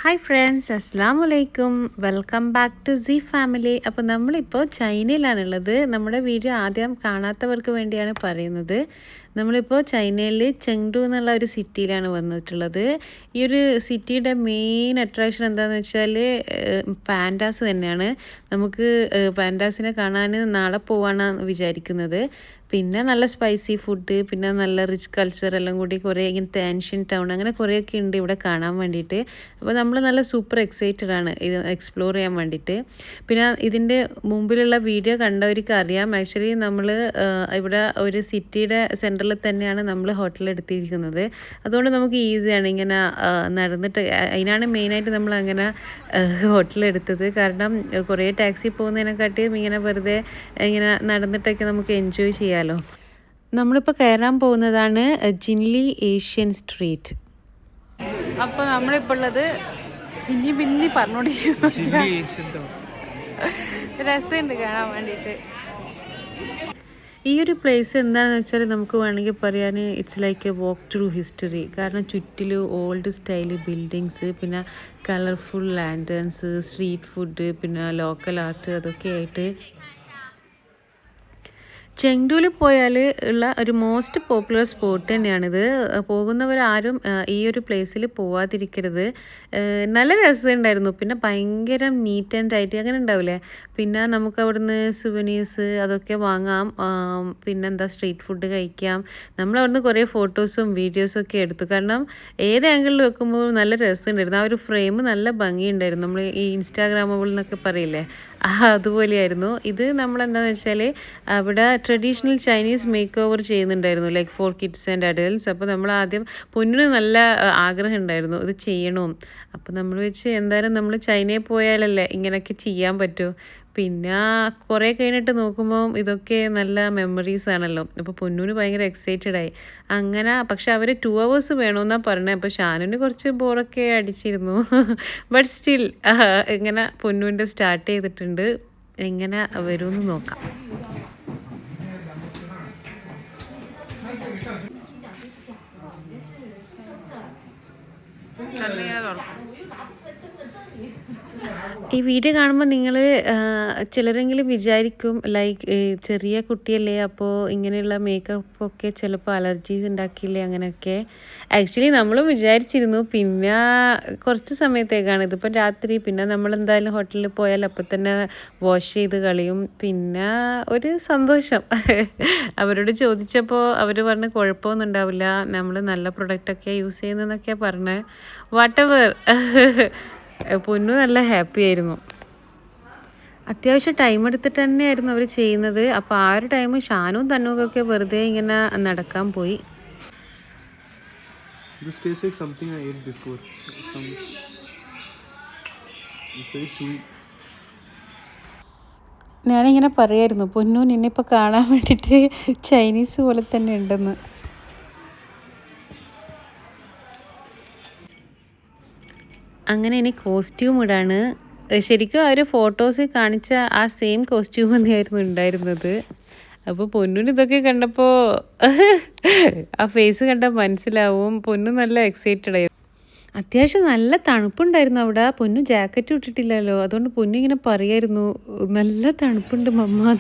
Hi friends, അസ്സാം വലൈക്കും. Welcome back to സി ഫാമിലി. അപ്പോൾ നമ്മളിപ്പോൾ ചൈനയിലാണുള്ളത്. നമ്മുടെ വീഡിയോ ആദ്യം കാണാത്തവർക്ക് വേണ്ടിയാണ് പറയുന്നത്. നമ്മളിപ്പോൾ ചൈനയിൽ ചെങ്ഡു എന്നുള്ള ഒരു സിറ്റിയിലാണ് വന്നിട്ടുള്ളത്. ഈ ഒരു സിറ്റിയുടെ മെയിൻ അട്രാക്ഷൻ എന്താണെന്ന് വെച്ചാൽ പാൻഡാസ് തന്നെയാണ്. നമുക്ക് പാൻഡാസിനെ കാണാൻ നാളെ പോവാനാണ് വിചാരിക്കുന്നത്. പിന്നെ നല്ല സ്പൈസി ഫുഡ്, പിന്നെ നല്ല റിച്ച് കൾച്ചർ എല്ലാം കൂടി കുറേ ഇങ്ങനത്തെ ആൻഷ്യൻ ടൗൺ അങ്ങനെ കുറേയൊക്കെ ഉണ്ട് ഇവിടെ കാണാൻ വേണ്ടിയിട്ട്. അപ്പോൾ നമ്മൾ നല്ല സൂപ്പർ എക്സൈറ്റഡ് ആണ് ഇത് എക്സ്പ്ലോർ ചെയ്യാൻ വേണ്ടിയിട്ട്. പിന്നെ ഇതിൻ്റെ മുമ്പിലുള്ള വീഡിയോ കണ്ടവർക്ക് അറിയാം, ആക്ച്വലി നമ്മൾ ഇവിടെ ഒരു സിറ്റിയുടെ സെൻറ്ററിൽ തന്നെയാണ് നമ്മൾ ഹോട്ടൽ എടുത്തിരിക്കുന്നത്. അതുകൊണ്ട് നമുക്ക് ഈസിയാണ് ഇങ്ങനെ നടന്നിട്ട്. അതിനാണ് മെയിനായിട്ട് നമ്മൾ അങ്ങനെ ഹോട്ടൽ എടുത്തത്. കാരണം കുറേ ടാക്സി പോകുന്നതിനെക്കാട്ടിയും ഇങ്ങനെ വെറുതെ ഇങ്ങനെ നടന്നിട്ടൊക്കെ നമുക്ക് എൻജോയ് ചെയ്യാമല്ലോ. നമ്മളിപ്പോൾ കയറാൻ പോകുന്നതാണ് ജിൻലി ഏഷ്യൻ സ്ട്രീറ്റ്. അപ്പോൾ നമ്മളിപ്പോൾ ഉള്ളത് പിന്നെ പറഞ്ഞോണ്ടിരിക്കുന്നു. രസമുണ്ട് കാണാൻ വേണ്ടിയിട്ട്. ഈ ഒരു പ്ലേസ് എന്താണെന്ന് വെച്ചാൽ നമുക്ക് വേണമെങ്കിൽ പറയാൻ it's like a walk through history. കാരണം ചുറ്റിലും ഓൾഡ് സ്റ്റൈല് ബിൽഡിങ്സ്, പിന്നെ കളർഫുൾ ലാൻഡേൺസ്, സ്ട്രീറ്റ് ഫുഡ്, പിന്നെ ലോക്കൽ ആർട്ട്, അതൊക്കെ ആയിട്ട് ചെങ്ഡുവിൽ പോയാൽ ഉള്ള ഒരു മോസ്റ്റ് പോപ്പുലർ സ്പോട്ട് തന്നെയാണിത്. പോകുന്നവരാരും ഈ ഒരു പ്ലേസിൽ പോവാതിരിക്കരുത്. നല്ല രസമുണ്ടായിരുന്നു. പിന്നെ ഭയങ്കര നീറ്റ് ആൻഡ് ടൈറ്റ് അങ്ങനെ ഉണ്ടാവില്ലേ. പിന്നെ നമുക്ക് അവിടുന്ന് സുവനീഴ്സ് അതൊക്കെ വാങ്ങാം. പിന്നെന്താ സ്ട്രീറ്റ് ഫുഡ് കഴിക്കാം. നമ്മളവിടുന്ന് കുറേ ഫോട്ടോസും വീഡിയോസും ഒക്കെ എടുത്തു. കാരണം ഏത് ആംഗിളിൽ വെക്കുമ്പോൾ നല്ല രസമുണ്ടായിരുന്നു. ആ ഒരു ഫ്രെയിം നല്ല ഭംഗിയുണ്ടായിരുന്നു. നമ്മൾ ഈ ഇൻസ്റ്റാഗ്രാമബിൾ എന്നൊക്കെ പറയില്ലേ, അതുപോലെയായിരുന്നു ഇത്. നമ്മളെന്താണെന്ന് വെച്ചാൽ അവിടെ ട്രഡീഷണൽ ചൈനീസ് മേക്ക് ഓവർ ചെയ്യുന്നുണ്ടായിരുന്നു, like for kids and adults. അപ്പോൾ നമ്മൾ ആദ്യം പൊന്നിന് നല്ല ആഗ്രഹം ഉണ്ടായിരുന്നു ഇത് ചെയ്യണം. അപ്പോൾ നമ്മൾ വെച്ച് എന്തായാലും നമ്മൾ ചൈനയിൽ പോയാലല്ലേ ഇങ്ങനെയൊക്കെ ചെയ്യാൻ പറ്റൂ. പിന്നെ കുറേ കഴിഞ്ഞിട്ട് നോക്കുമ്പോൾ ഇതൊക്കെ നല്ല മെമ്മറീസ് ആണല്ലോ. അപ്പോൾ പൊന്നൂന് ഭയങ്കര എക്സൈറ്റഡ് ആയി അങ്ങനെ. പക്ഷെ അവർ 2 hours വേണമെന്നാണ് പറഞ്ഞത്. അപ്പോൾ ഷാനുവിന് കുറച്ച് ബോറൊക്കെ അടിച്ചിരുന്നു. ബട്ട് സ്റ്റിൽ ഇങ്ങനെ പൊന്നൂൻ്റെ സ്റ്റാർട്ട് ചെയ്തിട്ടുണ്ട്. എങ്ങനെ വരുമെന്ന് നോക്കാം. ഈ വീഡിയോ കാണുമ്പോൾ നിങ്ങൾ ചിലരെങ്കിലും വിചാരിക്കും ലൈക്ക് ചെറിയ കുട്ടിയല്ലേ, അപ്പോൾ ഇങ്ങനെയുള്ള മേക്കപ്പ് ഒക്കെ ചിലപ്പോൾ അലർജീസ് ഉണ്ടാക്കിയില്ലേ അങ്ങനെയൊക്കെ. ആക്ച്വലി നമ്മളും വിചാരിച്ചിരുന്നു. പിന്നെ കുറച്ച് സമയത്തേക്കാണ് ഇതിപ്പോൾ രാത്രി. പിന്നെ നമ്മളെന്തായാലും ഹോട്ടലിൽ പോയാൽ അപ്പം തന്നെ വാഷ് ചെയ്ത് കളയും. പിന്നെ ഒരു സന്തോഷം. അവരോട് ചോദിച്ചപ്പോൾ അവർ പറഞ്ഞ് കുഴപ്പമൊന്നും ഉണ്ടാവില്ല, നമ്മൾ നല്ല പ്രൊഡക്റ്റൊക്കെ യൂസ് ചെയ്യുന്നതെന്നൊക്കെ പറഞ്ഞ്. വാട്ടെവർ പൊന്നു നല്ല ഹാപ്പി ആയിരുന്നു. അത്യാവശ്യം ടൈം എടുത്തിട്ട് തന്നെയായിരുന്നു അവർ ചെയ്യുന്നത്. അപ്പോൾ ആ ഒരു ടൈം ഷാനും തന്നൂക്കൊക്കെ വെറുതെ ഇങ്ങനെ നടക്കാൻ പോയി. ഞാനിങ്ങനെ പറയായിരുന്നു പൊന്നു നിന്നിപ്പോൾ കാണാൻ വേണ്ടിയിട്ട് ചൈനീസ് പോലെ തന്നെ ഉണ്ടെന്ന്. അങ്ങനെ ഇനി കോസ്റ്റ്യൂം ഇടാണ്. ശരിക്കും ആ ഒരു ഫോട്ടോസിൽ കാണിച്ച ആ സെയിം കോസ്റ്റ്യൂം തന്നെയായിരുന്നു ഉണ്ടായിരുന്നത്. അപ്പോൾ പൊന്നിന് ഇതൊക്കെ കണ്ടപ്പോൾ ആ ഫേസ് കണ്ടാൽ മനസ്സിലാവും പൊന്നു നല്ല എക്സൈറ്റഡ് ആയിരുന്നു. അത്യാവശ്യം നല്ല തണുപ്പുണ്ടായിരുന്നു അവിടെ. പൊന്നു ജാക്കറ്റ് ഇട്ടിട്ടില്ലല്ലോ, അതുകൊണ്ട് പൊന്നു ഇങ്ങനെ പറയായിരുന്നു നല്ല തണുപ്പുണ്ട് മമ്മ.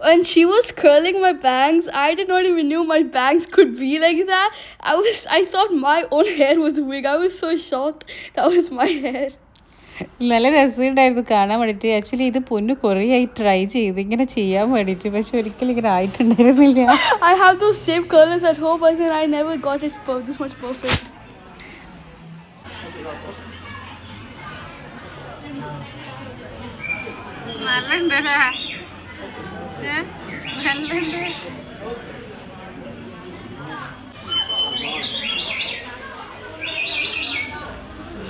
When she was curling my bangs, I did not even know my bangs could be like that. I thought my own hair was a wig. I was so shocked that was my hair. നല്ല രസമുണ്ടായിരുന്നു കാണാൻ വേണ്ടിയിട്ട്. Actually ഇത് പൊന്നു കുറേയായി try ചെയ്ത് ഇങ്ങനെ ചെയ്യാൻ വേണ്ടിയിട്ട്, പക്ഷെ ഒരിക്കലും ഇങ്ങനെ ആയിട്ടുണ്ടായിരുന്നില്ല. I have those same curlers at home, but then I never got it this much perfect. നല്ലുണ്ടല്ലേ, നല്ലുണ്ട്.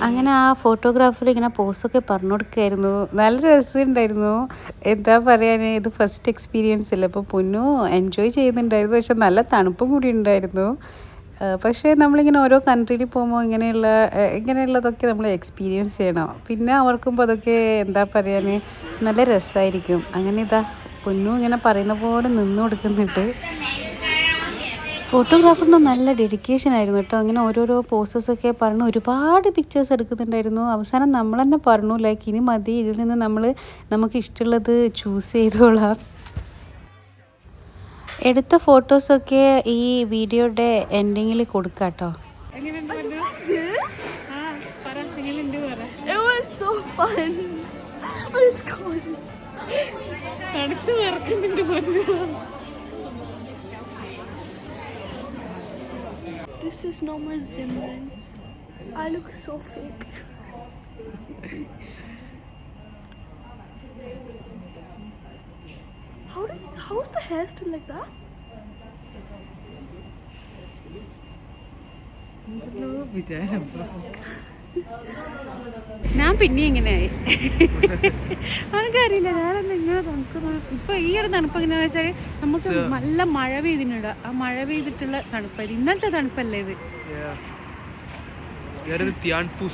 അങ്ങനെ ആ ഫോട്ടോഗ്രാഫർ ഇങ്ങനെ പോസൊക്കെ പറഞ്ഞു കൊടുക്കുകയായിരുന്നു. നല്ല രസമുണ്ടായിരുന്നു. എന്താ പറയാൻ, ഇത് ഫസ്റ്റ് എക്സ്പീരിയൻസ് അല്ലേ. അപ്പോൾ പൊന്നു എൻജോയ് ചെയ്യുന്നുണ്ടായിരുന്നു. പക്ഷെ നല്ല തണുപ്പും കൂടി ഉണ്ടായിരുന്നു. പക്ഷേ നമ്മളിങ്ങനെ ഓരോ കൺട്രിയിൽ പോകുമ്പോൾ ഇങ്ങനെയുള്ളതൊക്കെ നമ്മൾ എക്സ്പീരിയൻസ് ചെയ്യണം. പിന്നെ അവർക്കുമ്പോൾ അതൊക്കെ എന്താ പറയാൻ നല്ല രസമായിരിക്കും. അങ്ങനെ ഇതാ പൊന്നു ഇങ്ങനെ പറയുന്ന പോലെ നിന്ന് കൊടുക്കുന്നുണ്ട്. ഫോട്ടോഗ്രാഫറിന് നല്ല ഡെഡിക്കേഷൻ ആയിരുന്നു കേട്ടോ. അങ്ങനെ ഓരോരോ പോസസൊക്കെ പറഞ്ഞ് ഒരുപാട് പിക്ചേഴ്സ് എടുക്കുന്നുണ്ടായിരുന്നു. അവസാനം നമ്മൾ തന്നെ പറഞ്ഞു ലൈക്ക് ഇനി മതി, ഇതിൽ നിന്ന് നമുക്ക് ഇഷ്ടമുള്ളത് ചൂസ് ചെയ്തോളാം. എടുത്ത ഫോട്ടോസൊക്കെ ഈ വീഡിയോയുടെ എൻഡിങ്ങിൽ കൊടുക്കാം കേട്ടോ. It was so fun. Oh, it's cold. This is no more Zimran. I look so fake. How is the hair still like that? ഞാൻ പിന്നെ ഇങ്ങനെയായി, എനിക്കറിയില്ല ഞാനെന്താ ഇങ്ങനെ തണുക്കുന്നു. ഇപ്പൊ ഈ ഒരു തണുപ്പ് എങ്ങനെയാന്ന് വെച്ചാൽ നമുക്ക് നല്ല മഴ പെയ്തിട്ടുണ്ട്, ആ മഴ പെയ്തിട്ടുള്ള തണുപ്പ്. ഇന്നത്തെ തണുപ്പല്ലേ ഇത്. ഇതാണ് തിയാൻഫു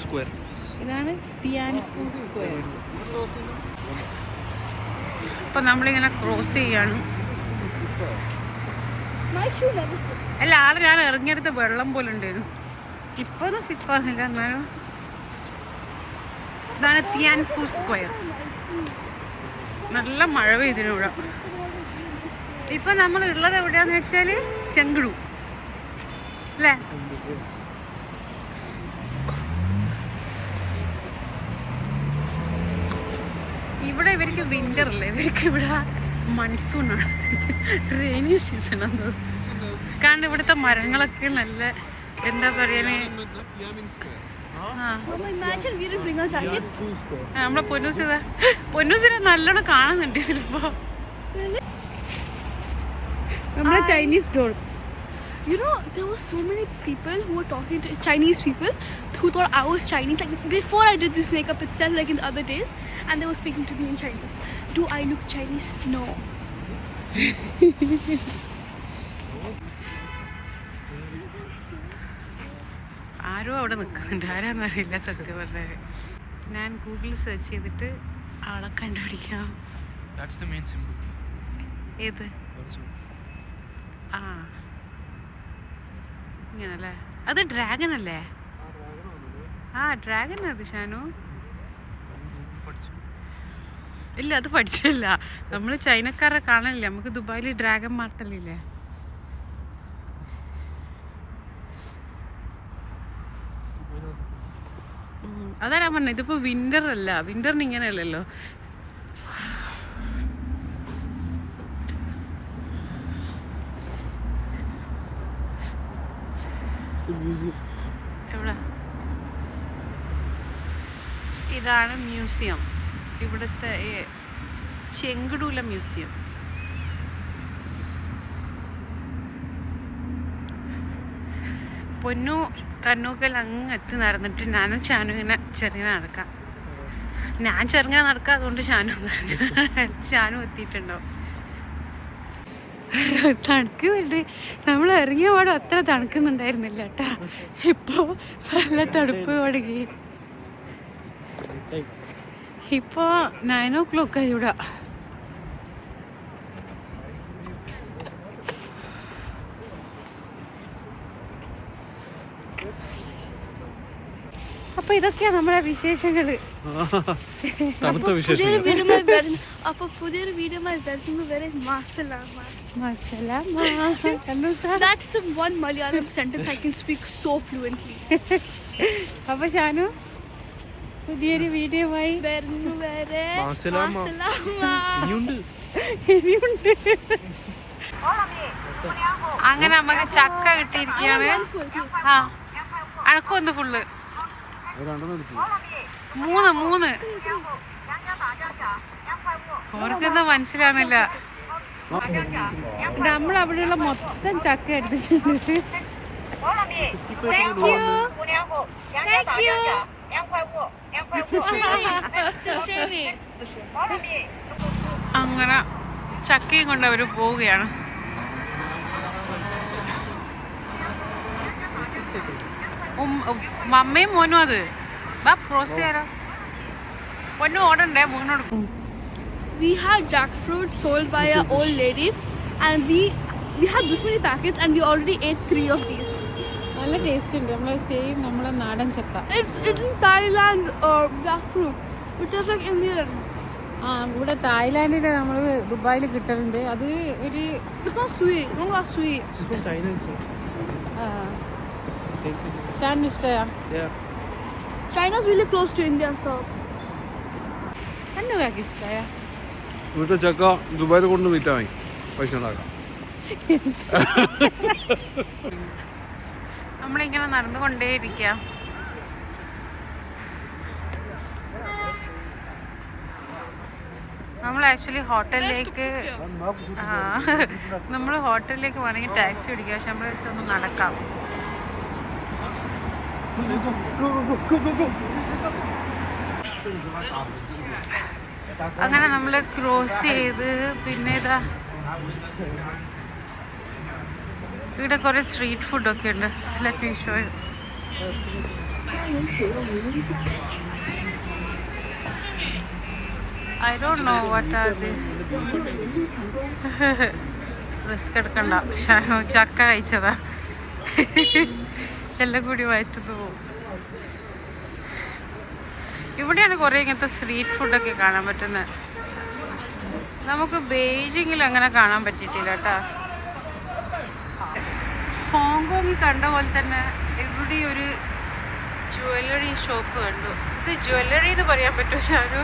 സ്ക്വയർ. ഇപ്പൊ നമ്മളിങ്ങനെ ക്രോസ് ചെയ്യാണ്. അല്ല, ആടെ ഞാൻ ഇറങ്ങിയെടുത്ത് വെള്ളം പോലെ ഉണ്ടായിരുന്നു. ഇപ്പൊ ഒന്നും സിപ്പാകുന്നില്ല, എന്നാലും ഇതാണ് തിയാൻഫു സ്ക്വയർ. നല്ല മഴ പെയ്തിരുന്നു ഇവിടെ. ഇപ്പൊ നമ്മൾ ഉള്ളത് എവിടെയാന്ന് വെച്ചാല് ചെങ്ഡു അല്ലേ. ഇവിടെ ഇവർക്ക് വിന്റർ അല്ലേ, ഇവർക്ക് ഇവിടെ മൺസൂണാണ്, റെയിനി സീസണാണ്. കാരണം ഇവിടുത്തെ മരങ്ങളൊക്കെ നല്ല എന്താ പറയാന്. നമ്മളെ പൊന്നൂസിനെ നല്ലോണം കാണുന്നുണ്ട് ഇതിലിപ്പോ. നമ്മളെ Chinese doll. You know, there were so many people who were talking to Chinese people who thought I was Chinese. Like before I did this makeup itself, like in the other days, and they were speaking to me in Chinese. Do I look Chinese? No. ആരോ അവിടെ നിൽക്കുന്നുണ്ട്, ആരാന്നറിയില്ല സത്യം പറഞ്ഞാൽ. ഞാൻ ഗൂഗിളിൽ search ചെയ്തിട്ട് ആളെ കണ്ടുപിടിക്കാം. ഏത്? ആ ഇങ്ങനല്ലേ, അത് ഡ്രാഗൺ അല്ലേ? ആ ഡ്രാഗൺ അത് ഷാനു. ഇല്ല, അത് പഠിച്ചില്ല. നമ്മൾ ചൈനക്കാരെ കാണലില്ലേ, നമുക്ക് ദുബായിൽ ഡ്രാഗൺ മാർട്ടല്ലേ. അതാണ് ഞാൻ പറഞ്ഞത്. ഇതിപ്പോ വിന്റർ അല്ല, വിന്ററിന് ഇങ്ങനെയല്ലല്ലോ. എവിടെ? ഇതാണ് മ്യൂസിയം, ഇവിടുത്തെ ചെങ്ഡുവിലെ മ്യൂസിയം. പൊന്നു തന്നൂക്കൽ അങ്ങ് എത്തി നടന്നിട്ട് ഞാനും ഷാനും ഇങ്ങനെ ചെറുങ്ങനെ നടക്കാം. ഞാൻ ചെറുങ്ങനെ നടക്കാം, അതുകൊണ്ട് ഷാനും എത്തിയിട്ടുണ്ടാവും. തണുക്കുന്നുണ്ട്. നമ്മൾ ഇറങ്ങിയ പാടും അത്ര തണുക്കുന്നുണ്ടായിരുന്നില്ല കേട്ടാ. ഇപ്പോ നല്ല തണുപ്പ് തുടങ്ങി. ഇപ്പോ 9 o'clock ആയി ഇവിടെ. അപ്പൊ ഇതൊക്കെയാ നമ്മുടെ വിശേഷങ്ങള്. പുതിയൊരു വീഡിയോമായി വരുന്നത് വരെ മാസലാമ. That's the one Malayalam sentence I can speak so fluently. അപ്പൊ ഷാനു പുതിയൊരു വീഡിയോമായി വരുന്നു വരെ മാസലാമ. അങ്ങനെ നമുക്ക് ചക്ക കിട്ടിയിരിക്കുകയാണ്. ആ അനക്കൊന്ന് ഫുള്ള് 3 ഓർക്കെന്താ മനസ്സിലാവുന്നില്ല. നമ്മളവിടെയുള്ള മൊത്തം ചക്ക എടുത്തിട്ടുണ്ട്. അങ്ങനെ ചക്കയും കൊണ്ട് അവര് പോവുകയാണ്. മമ്മയും മോനും അത് ക്രോസ് ചെയ്യാനോ പൊന്നു ഓടണ്ടേ മോനോട്. We had jackfruit sold by an old lady, and we had this many packets and we already ate 3 of these. നല്ല ടേസ്റ്റ് ഉണ്ട്. നമ്മളെ സെയിം നമ്മളെ നാടൻ ചക്ക. It's in Thailand jackfruit. It is like Indian. ഇവിടെ തായ്ലാൻഡിലെ നമ്മൾ ദുബായിൽ കിട്ടലുണ്ട്. അത് ഒരു It's not sweet. It's not sweet. This is from China, so. Taste it. Shaan ഇഷ്ടയാ? Yeah. China's really close to India, so. അന്നുകാക്ക് ഇഷ്ടയാ? ഇവിടുത്തെ ചക്ക ദുബായിൽ കൊണ്ട് വിറ്റാൽ മതി, പൈസ ഉണ്ടാക്കാം. നമ്മളിങ്ങനെ നടന്നുകൊണ്ടേയിരിക്കാം. നമ്മൾ ആക്ച്വലി ഹോട്ടലിലേക്ക് നമ്മൾ ഹോട്ടലിലേക്ക് വേണമെങ്കിൽ ടാക്സി പിടിക്കാം. പക്ഷെ നമ്മൾ വെച്ചൊന്ന് നടക്കാം. അങ്ങനെ നമ്മൾ ക്രോസ് ചെയ്ത് പിന്നെ ഇതാ ഇവിടെ കുറെ സ്ട്രീറ്റ് ഫുഡൊക്കെ ഉണ്ട്. Let me show you. I don't know what are these. Risk എടുക്കണ്ട. ഷാനു ചക്ക കഴിച്ചതാ. എല്ലാം കൂടി വയറ്റുന്നു പോകും. ഇവിടെയാണ് കുറേ ഇങ്ങനത്തെ സ്ട്രീറ്റ് ഫുഡൊക്കെ കാണാൻ പറ്റുന്നത്. നമുക്ക് ബെയ്ജിങ്ങിൽ അങ്ങനെ കാണാൻ പറ്റിയിട്ടില്ല കേട്ടോ. ഹോങ്കോങ്ങിൽ കണ്ട പോലെ തന്നെ ഇവിടെ ഒരു ജ്വല്ലറി ഷോപ്പ് കണ്ടു. ഇത് ജ്വല്ലറി എന്ന് പറയാൻ പറ്റുമോ ഷാനു?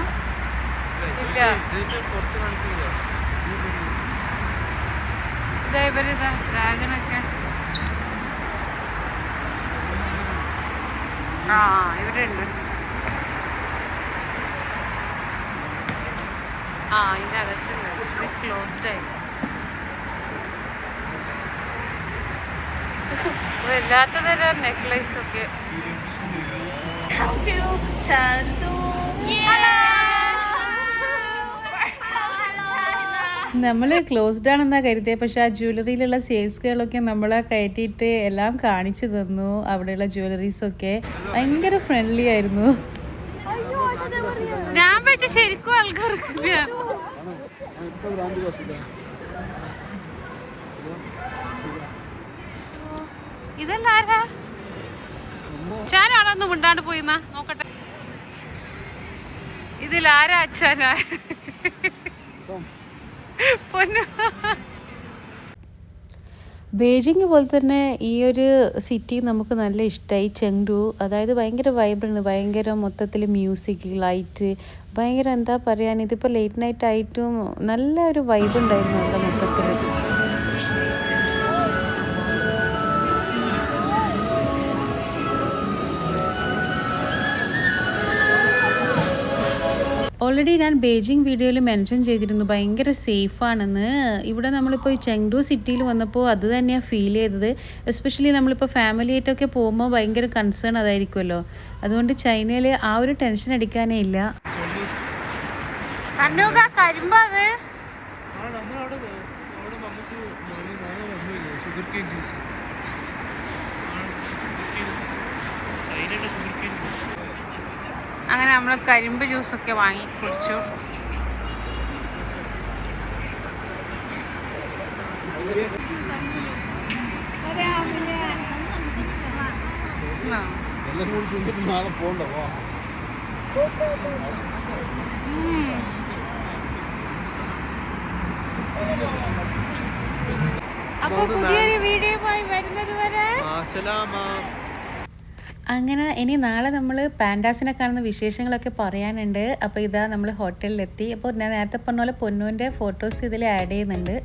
ഇല്ല. ഇതാ ഇവരിതാ ഡ്രാഗനൊക്കെ. ഇവിടെ ഉണ്ട്. ഇതിൻ്റെ അകത്തുണ്ട്. ഇത് ക്ലോസ്ഡ് ആയി. വല്ലാത്ത തരം നെക്ലേസൊക്കെ. നമ്മൾ ക്ലോസ്ഡ് ആണെന്നാണ് കരുതിയത്. പക്ഷെ ആ ജ്വല്ലറിയിലുള്ള സെയിൽസ് ഗേളൊക്കെ നമ്മളെ കയറ്റിയിട്ട് എല്ലാം കാണിച്ചു തന്നു. അവിടെയുള്ള ജ്വല്ലറീസൊക്കെ ഭയങ്കര ഫ്രണ്ട്ലി ആയിരുന്നു. ഞാൻ വെച്ച ശരിക്കും ആൾക്കാർക്ക് ഇതല്ലാരാ? ഞാനാണോ ഒന്നും മിണ്ടാണ്ട് പോയിന്നാ നോക്കട്ടെ. ഇതിലാരാ അച്ഛനാ? പൊന്നു. ബെയ്ജിങ് പോലെ തന്നെ ഈ ഒരു സിറ്റി നമുക്ക് നല്ല ഇഷ്ടമായി. ചെങ്ഡു, അതായത് ഭയങ്കര വൈബ്രൻ്റ്, ഭയങ്കര മൊത്തത്തിൽ മ്യൂസിക്, ലൈറ്റ്, ഭയങ്കര എന്താ പറയാൻ, ഇതിപ്പോൾ ലേറ്റ് നൈറ്റ് ആയിട്ടും നല്ല ഒരു വൈബ് ഉണ്ടായിരുന്നു അവിടെ മൊത്തത്തിൽ. ഓൾറെഡി ഞാൻ ബെയ്ജിങ് വീഡിയോയിൽ മെൻഷൻ ചെയ്തിരുന്നു ഭയങ്കര സേഫാണെന്ന്. ഇവിടെ നമ്മളിപ്പോൾ ഈ ചെങ്ഡു സിറ്റിയിൽ വന്നപ്പോൾ അത് തന്നെയാണ് ഫീൽ ചെയ്തത്. എസ്പെഷ്യലി നമ്മളിപ്പോൾ ഫാമിലി ആയിട്ടൊക്കെ പോകുമ്പോൾ ഭയങ്കര കൺസേൺ അതായിരിക്കുമല്ലോ. അതുകൊണ്ട് ചൈനയിൽ ആ ഒരു ടെൻഷൻ അടിക്കാനേ ഇല്ല. അങ്ങനെ നമ്മൾ കരിമ്പ് ജ്യൂസൊക്കെ വാങ്ങി കുടിച്ചു. നാളെ പോണ്ടോ? അപ്പോൾ പുതിയൊരു വീഡിയോയുമായി വരുന്നത് വരെ അങ്ങനെ ഇനി നാളെ നമ്മൾ പാൻഡാസിനെ കാണുന്ന വിശേഷങ്ങളൊക്കെ പറയാനുണ്ട്. അപ്പോൾ ഇതാ നമ്മൾ ഹോട്ടലിലെത്തി. അപ്പോൾ ഞാൻ നേരത്തെ പറഞ്ഞ പോലെ പൊന്നൂൻ്റെ ഫോട്ടോസ് ഇതിൽ ആഡ് ചെയ്യുന്നുണ്ട്.